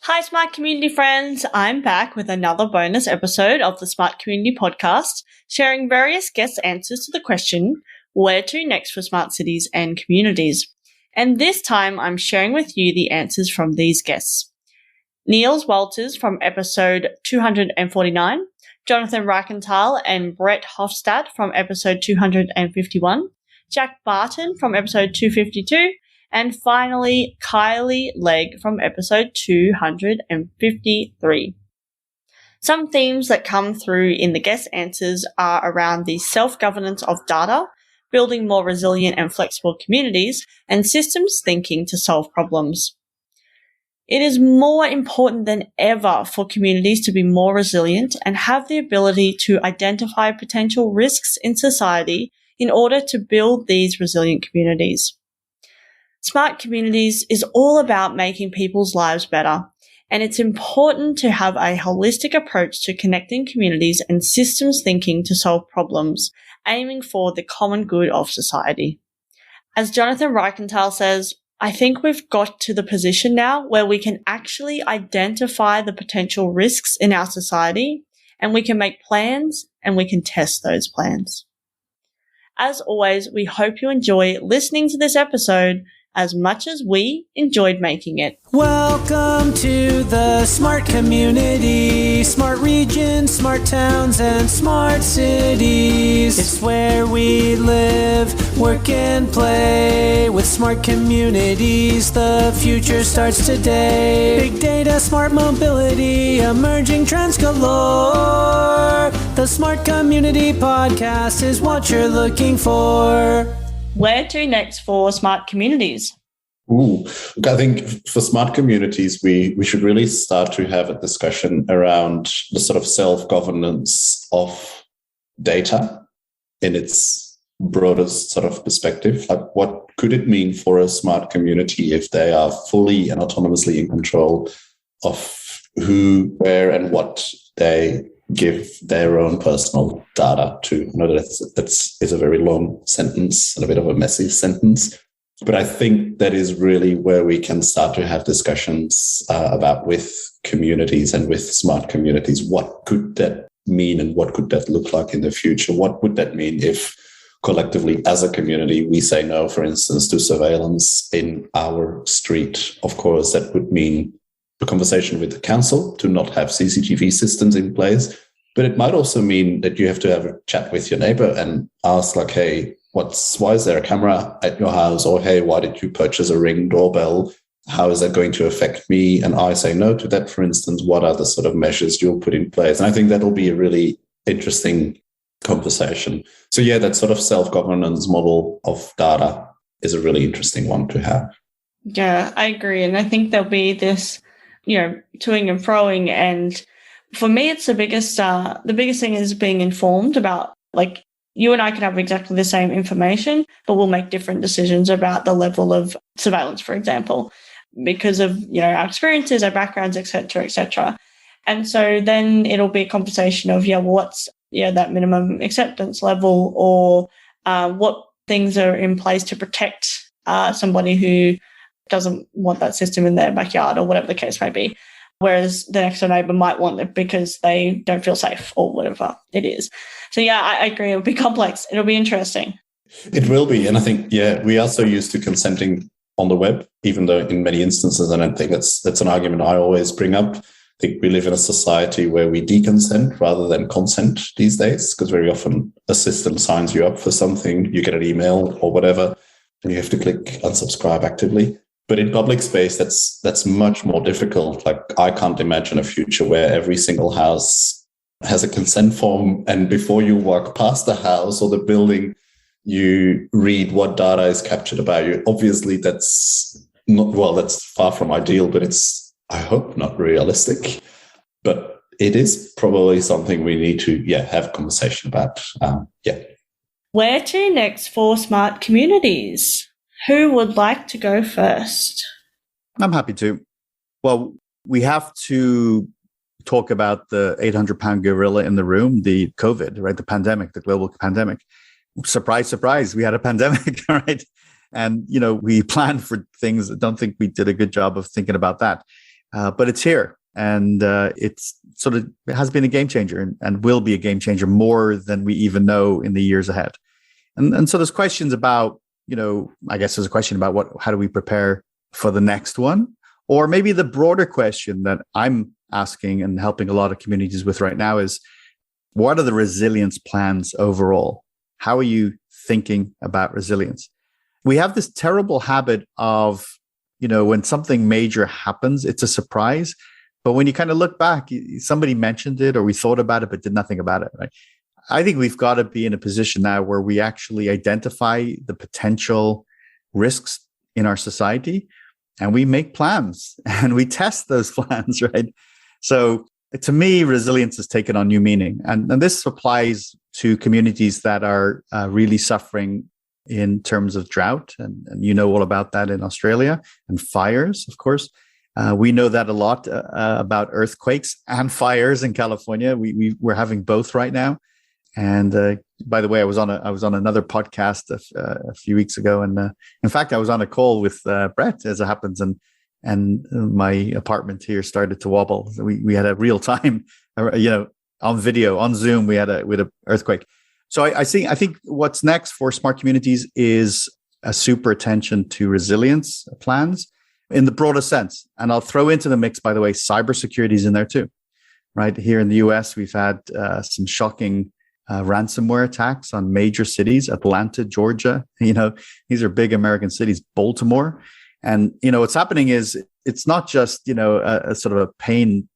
Hi, Smart Community friends. I'm back with another bonus episode of the Smart Community podcast, sharing various guest answers to the question, where to next for smart cities and communities? And this time I'm sharing with you the answers from these guests. Niels Wouters from episode 249, Jonathan Reichental and Brett Hoffstadt from episode 251, Jack Barton from episode 252, and finally, Kylie Legge from episode 253. Some themes that come through in the guest answers are around the self-governance of data, building more resilient and flexible communities, and systems thinking to solve problems. It is more important than ever for communities to be more resilient and have the ability to identify potential risks in society in order to build these resilient communities. Smart communities is all about making people's lives better, and it's important to have a holistic approach to connecting communities and systems thinking to solve problems, aiming for the common good of society. As Jonathan Reichental says, I think we've got to the position now where we can actually identify the potential risks in our society, and we can make plans and we can test those plans. As always, we hope you enjoy listening to this episode as much as we enjoyed making it. Welcome to the smart community, smart regions, smart towns, and smart cities. It's where we live, work, and play. With smart communities, the future starts today. Big data, smart mobility, emerging trends galore. The Smart Community Podcast is what you're looking for. Where to next for smart communities? Look, I think for smart communities, we should really start to have a discussion around the sort of self-governance of data in its broadest sort of perspective. Like, what could it mean for a smart community if they are fully and autonomously in control of who, where, and what they give their own personal data to? I know that is a very long sentence and a bit of a messy sentence, but I think that is really where we can start to have discussions about with communities and with smart communities. What could that mean and what could that look like in the future? What would that mean if collectively as a community we say no, for instance, to surveillance in our street? Of course, that would mean a conversation with the council to not have CCTV systems in place. But it might also mean that you have to have a chat with your neighbor and ask, like, hey, why is there a camera at your house? Or, hey, why did you purchase a Ring doorbell? How is that going to affect me? And I say no to that, for instance. What are the sort of measures you'll put in place? And I think that'll be a really interesting conversation. So yeah, that sort of self-governance model of data is a really interesting one to have. Yeah, I agree. And I think there'll be this, toing and froing. And for me, it's the biggest thing is being informed about, like, you and I can have exactly the same information, but we'll make different decisions about the level of surveillance, for example, because of, our experiences, our backgrounds, et cetera, et cetera. And so then it'll be a conversation of, what's that minimum acceptance level, or what things are in place to protect somebody who doesn't want that system in their backyard, or whatever the case may be. Whereas the next door neighbor might want it because they don't feel safe, or whatever it is. So yeah, I agree. It'll be complex. It'll be interesting. It will be. And I think, we are so used to consenting on the web, even though in many instances, and I think that's an argument I always bring up. I think we live in a society where we deconsent rather than consent these days, because very often a system signs you up for something, you get an email or whatever, and you have to click unsubscribe actively. But in public space, that's much more difficult. Like, I can't imagine a future where every single house has a consent form, and before you walk past the house or the building, you read what data is captured about you. Obviously, that's far from ideal, but it's, I hope, not realistic. But it is probably something we need to, have a conversation about. Where to next for smart communities? Who would like to go first? I'm happy to. Well, we have to talk about the 800-pound gorilla in the room, the COVID, right? The pandemic, the global pandemic. Surprise, surprise, we had a pandemic, right? And, we planned for things. I don't think we did a good job of thinking about that. but it's here. And it has been a game changer and will be a game changer more than we even know in the years ahead. And so there's questions about, I guess there's a question about how do we prepare for the next one? Or maybe the broader question that I'm asking and helping a lot of communities with right now is, what are the resilience plans overall? How are you thinking about resilience? We have this terrible habit of, when something major happens, it's a surprise. But when you kind of look back, somebody mentioned it or we thought about it, but did nothing about it, right? I think we've got to be in a position now where we actually identify the potential risks in our society and we make plans and we test those plans, right? So to me, resilience has taken on new meaning. And this applies to communities that are really suffering in terms of drought. And you know all about that in Australia, and fires, of course. We know that a lot about earthquakes and fires in California. We're having both right now. And by the way, I was on another podcast a few weeks ago, and in fact, I was on a call with Brett, as it happens, and my apartment here started to wobble. So we had a real time, on video, on Zoom. We had a earthquake. So I think what's next for smart communities is a super attention to resilience plans in the broader sense. And I'll throw into the mix, by the way, cybersecurity is in there too, right? Here in the US, we've had some shocking ransomware attacks on major cities, Atlanta, Georgia. These are big American cities, Baltimore. And, what's happening is it's not just, a sort of a pain,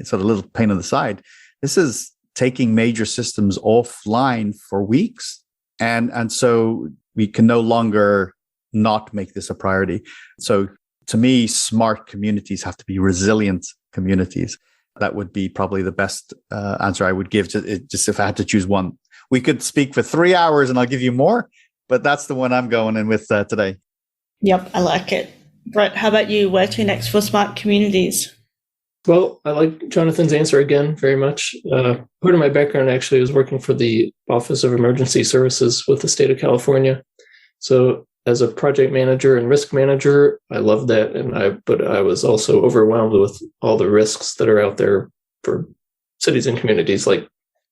sort of little pain on the side. This is taking major systems offline for weeks. And so we can no longer not make this a priority. So to me, smart communities have to be resilient communities. That would be probably the best answer I would give, just if I had to choose one. We could speak for 3 hours and I'll give you more, but that's the one I'm going in with today. Yep, I like it. Brett, how about you? Where to next for smart communities? Well, I like Jonathan's answer again very much. Part of my background actually was working for the Office of Emergency Services with the state of California. So as a project manager and risk manager, I loved that. But I was also overwhelmed with all the risks that are out there for cities and communities, like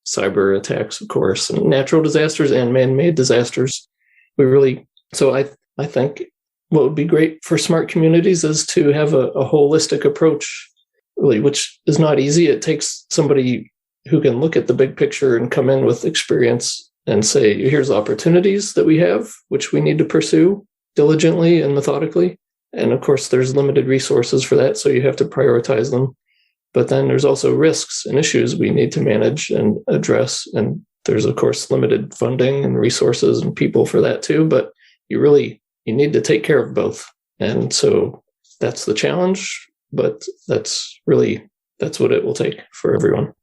cyber attacks, of course, and natural disasters and man-made disasters. So I think what would be great for smart communities is to have a holistic approach, really, which is not easy. It takes somebody who can look at the big picture and come in with experience and say, here's opportunities that we have, which we need to pursue diligently and methodically. And of course, there's limited resources for that, so you have to prioritize them. But then there's also risks and issues we need to manage and address. And there's, of course, limited funding and resources and people for that too. But you need to take care of both. And so that's the challenge, but that's what it will take for everyone.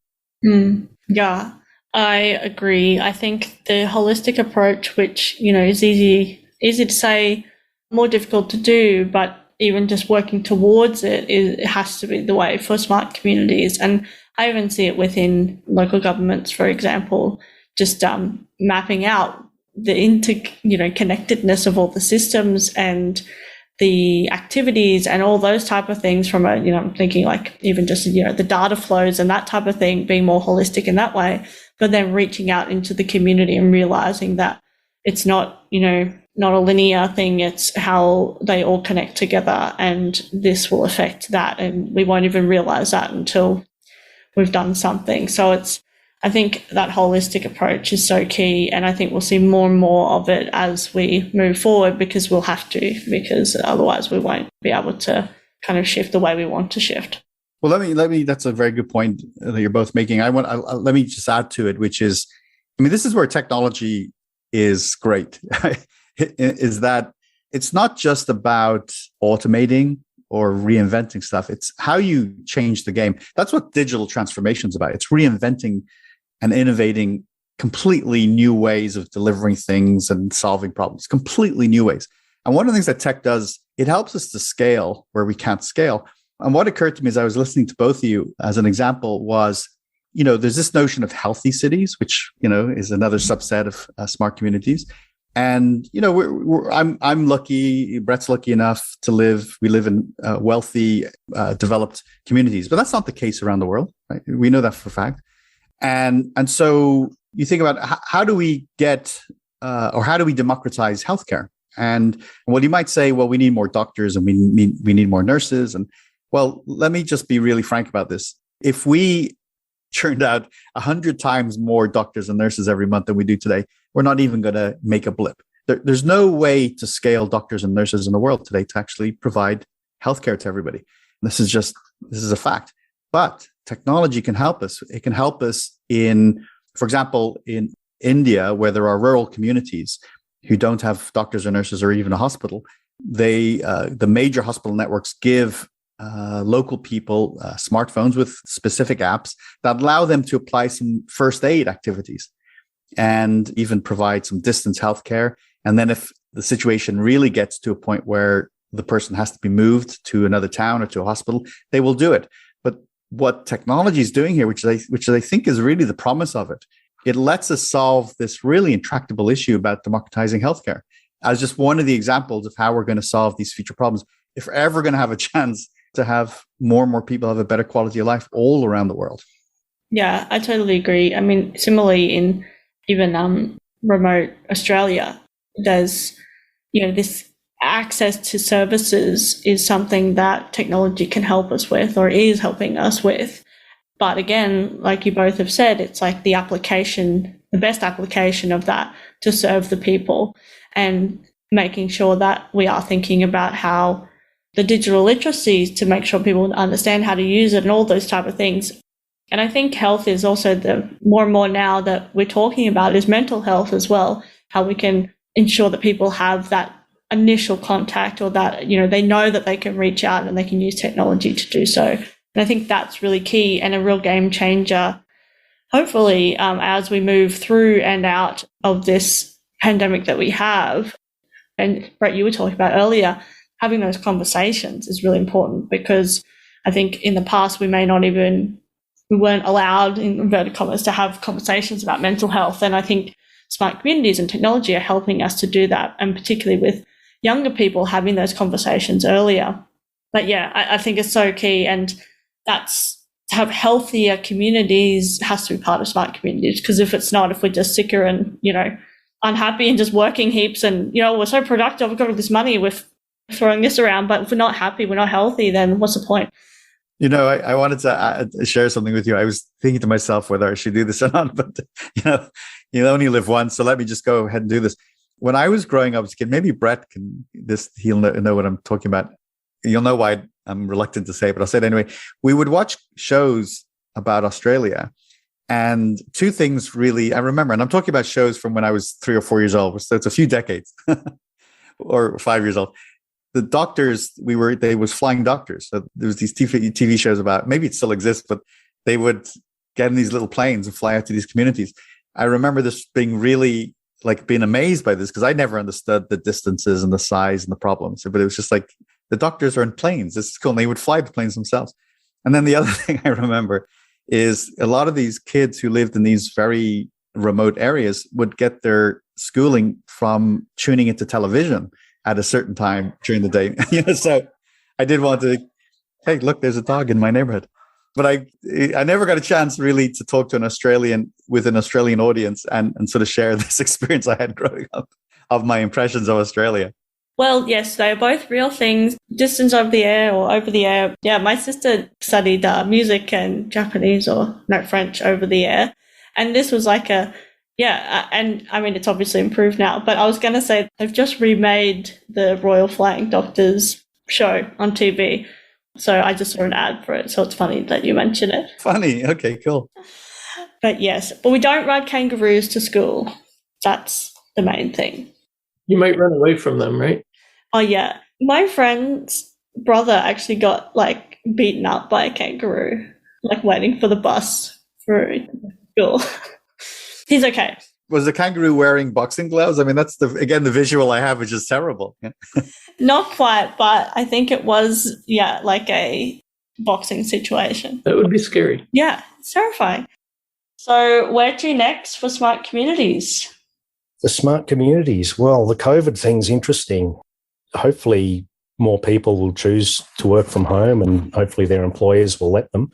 Yeah, I agree. I think the holistic approach, which, is easy to say, more difficult to do, but even just working towards it has to be the way for smart communities. And I even see it within local governments, for example, just mapping out the connectedness of all the systems and the activities and all those type of things from I'm thinking like even just, the data flows and that type of thing, being more holistic in that way, but then reaching out into the community and realizing that it's not, not a linear thing. It's how they all connect together, and this will affect that. And we won't even realize that until we've done something. So I think that holistic approach is so key, and I think we'll see more and more of it as we move forward, because we'll have to, because otherwise we won't be able to kind of shift the way we want to shift. Well, let me. That's a very good point that you're both making. Let me just add to it, which is, this is where technology is great. Is that it's not just about automating or reinventing stuff. It's how you change the game. That's what digital transformation is about. It's reinventing and innovating completely new ways of delivering things and solving problems, completely new ways. And one of the things that tech does, it helps us to scale where we can't scale. And what occurred to me as I was listening to both of you as an example was, there's this notion of healthy cities, which, is another subset of smart communities. And I'm lucky. Brett's lucky enough to live. We live in wealthy, developed communities, but that's not the case around the world. Right? We know that for a fact. And so you think about how do we get or how do we democratize healthcare? And well, you might say, well, we need more doctors and we need more nurses. And well, let me just be really frank about this. If we churned out 100 times more doctors and nurses every month than we do today, we're not even going to make a blip. There's no way to scale doctors and nurses in the world today to actually provide healthcare to everybody. And this is a fact. But technology can help us. It can help us in, for example, in India, where there are rural communities who don't have doctors or nurses or even a hospital. The major hospital networks give local people smartphones with specific apps that allow them to apply some first aid activities and even provide some distance healthcare. And then if the situation really gets to a point where the person has to be moved to another town or to a hospital, they will do it. But what technology is doing here, which I think is really the promise of it, it lets us solve this really intractable issue about democratizing healthcare as just one of the examples of how we're going to solve these future problems. If we're ever going to have a chance to have more and more people have a better quality of life all around the world. Yeah, I totally agree. I mean, similarly in even remote Australia, there's, this access to services is something that technology can help us with or is helping us with. But again, like you both have said, it's like the best application of that to serve the people and making sure that we are thinking about how the digital literacy to make sure people understand how to use it and all those type of things. And I think health is also the more and more now that we're talking about is mental health as well, how we can ensure that people have that initial contact or that, they know that they can reach out and they can use technology to do so. And I think that's really key and a real game changer, hopefully, as we move through and out of this pandemic that we have. And Brett, you were talking about earlier, having those conversations is really important because I think in the past we weren't allowed, in inverted commas, to have conversations about mental health. And I think smart communities and technology are helping us to do that, and particularly with younger people having those conversations earlier. But yeah, I think it's so key, and that's to have healthier communities has to be part of smart communities, because if it's not, if we're just sicker and, unhappy and just working heaps and, we're so productive, we've got all this money, we're throwing this around, but if we're not happy, we're not healthy, then what's the point? I wanted to share something with you. I was thinking to myself whether I should do this or not, but you only live once, so let me just go ahead and do this. When I was growing up as a kid, maybe Brett he'll know what I'm talking about. You'll know why I'm reluctant to say it, but I'll say it anyway. We would watch shows about Australia, and two things really I remember, and I'm talking about shows from when I was 3 or 4 years old, so it's a few decades, or 5 years old. The doctors, they was flying doctors. So there was these TV shows about, maybe it still exists, but they would get in these little planes and fly out to these communities. I remember this being really being amazed by this because I never understood the distances and the size and the problems. But it was just like the doctors are in planes. This is cool. And they would fly the planes themselves. And then the other thing I remember is a lot of these kids who lived in these very remote areas would get their schooling from tuning into television at a certain time during the day. So I did want to, hey, look, there's a dog in my neighborhood. But I never got a chance really to talk to an Australian with an Australian audience and sort of share this experience I had growing up of my impressions of Australia. Well, yes, they are both real things. Distance over the air or over the air. Yeah, my sister studied music and Japanese French over the air. And this was and I mean, it's obviously improved now, but I was going to say they've just remade the Royal Flying Doctors show on TV. So I just saw an ad for it. So it's funny that you mention it. Funny. Okay, cool. But yes, but we don't ride kangaroos to school. That's the main thing. You might run away from them, right? Oh, yeah. My friend's brother actually got beaten up by a kangaroo, waiting for the bus for school. He's okay. Was the kangaroo wearing boxing gloves? I mean, that's the visual I have, which is terrible. Yeah. Not quite, but I think it was, a boxing situation. That would be scary. Yeah, it's terrifying. So where to next for smart communities? The smart communities. Well, the COVID thing's interesting. Hopefully more people will choose to work from home, and hopefully their employers will let them.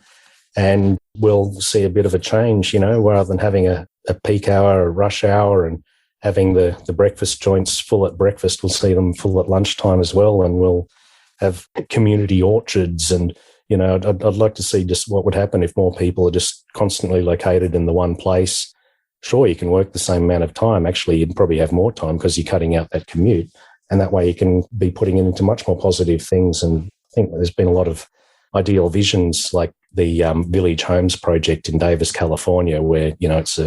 And we'll see a bit of a change, rather than having a peak hour, a rush hour, and having the breakfast joints full at breakfast. We'll see them full at lunchtime as well, and we'll have community orchards. And, I'd like to see just what would happen if more people are just constantly located in the one place. Sure, you can work the same amount of time. Actually, you'd probably have more time because you're cutting out that commute. And that way you can be putting it into much more positive things. And I think there's been a lot of ideal visions, like the Village Homes project in Davis, California, where, it's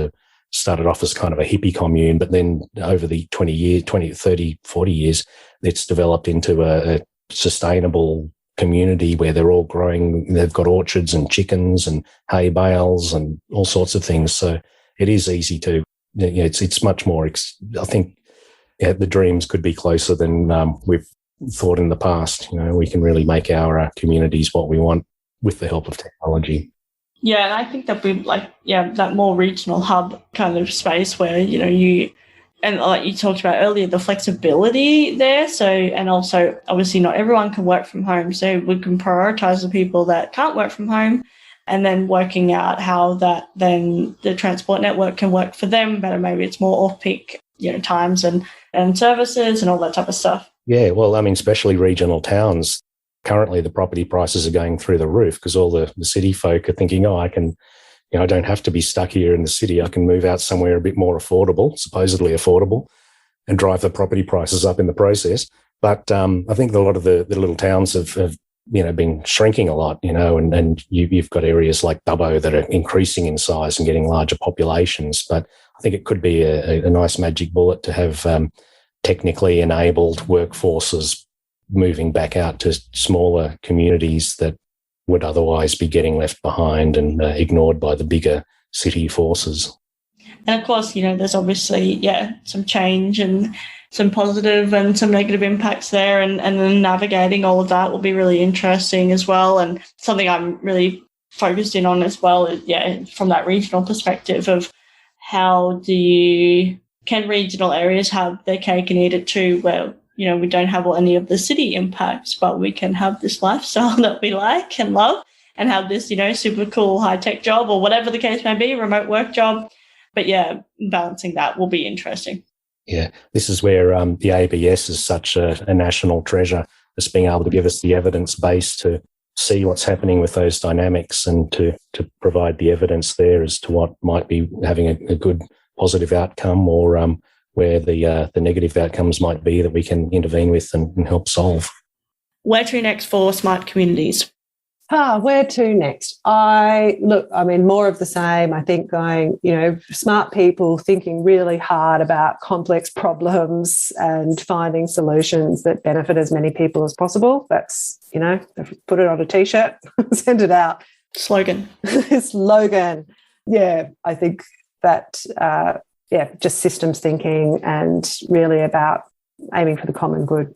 started off as kind of a hippie commune, but then over the 20, 30, 40 years, it's developed into a sustainable community where they're all growing. They've got orchards and chickens and hay bales and all sorts of things. So it is easy to, it's much more, I think the dreams could be closer than we've thought in the past. We can really make our communities what we want with the help of technology. Yeah, and I think that we that more regional hub kind of space where, and like you talked about earlier, the flexibility there. So, and also obviously not everyone can work from home. So we can prioritize the people that can't work from home, and then working out how that then the transport network can work for them better. Maybe it's more off-peak, times and services and all that type of stuff. Yeah, well, especially regional towns. Currently, the property prices are going through the roof because all the city folk are thinking, I don't have to be stuck here in the city. I can move out somewhere a bit more affordable, supposedly affordable, and drive the property prices up in the process. But I think a lot of the little towns have been shrinking a lot, and you've got areas like Dubbo that are increasing in size and getting larger populations. But I think it could be a nice magic bullet to have technically enabled workforces moving back out to smaller communities that would otherwise be getting left behind and ignored by the bigger city forces. And of course, there's obviously, some change and some positive and some negative impacts there, and then navigating all of that will be really interesting as well. And something I'm really focused in on as well is, from that regional perspective of how can regional areas have their cake and eat it too, where we don't have any of the city impacts, but we can have this lifestyle that we like and love and have this, super cool high-tech job or whatever the case may be, remote work job. But, balancing that will be interesting. Yeah, this is where the ABS is such a national treasure, just being able to give us the evidence base to see what's happening with those dynamics and to provide the evidence there as to what might be having a good positive outcome or where the negative outcomes might be that we can intervene with and help solve. Where to next for smart communities? Where to next? More of the same. I think going, smart people thinking really hard about complex problems and finding solutions that benefit as many people as possible. That's, put it on a T-shirt, send it out. Slogan. Yeah, I think that, just systems thinking and really about aiming for the common good.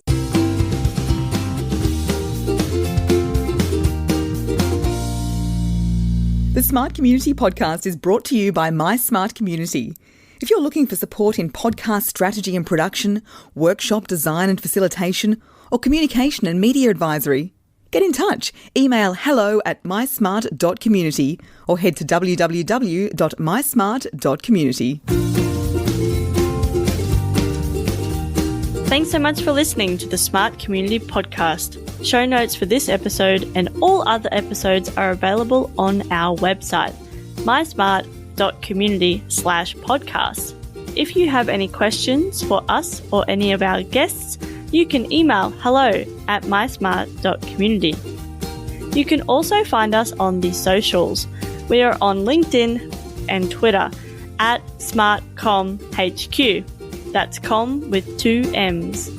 The Smart Community podcast is brought to you by My Smart Community. If you're looking for support in podcast strategy and production, workshop design and facilitation, or communication and media advisory, get in touch. Email hello@mysmart.community or head to www.mysmart.community. Thanks so much for listening to the Smart Community Podcast. Show notes for this episode and all other episodes are available on our website, mysmart.community/podcast. If you have any questions for us or any of our guests, you can email hello@mysmart.community. You can also find us on the socials. We are on LinkedIn and Twitter @SmartComHQ. That's com with 2 M's.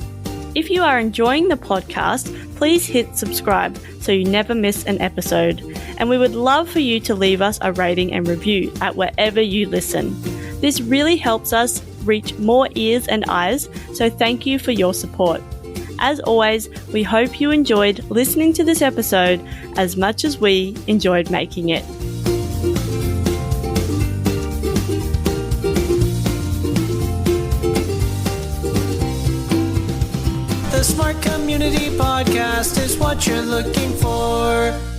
If you are enjoying the podcast, please hit subscribe so you never miss an episode. And we would love for you to leave us a rating and review at wherever you listen. This really helps us reach more ears and eyes, so thank you for your support. As always, we hope you enjoyed listening to this episode as much as we enjoyed making it. Community Podcast is what you're looking for.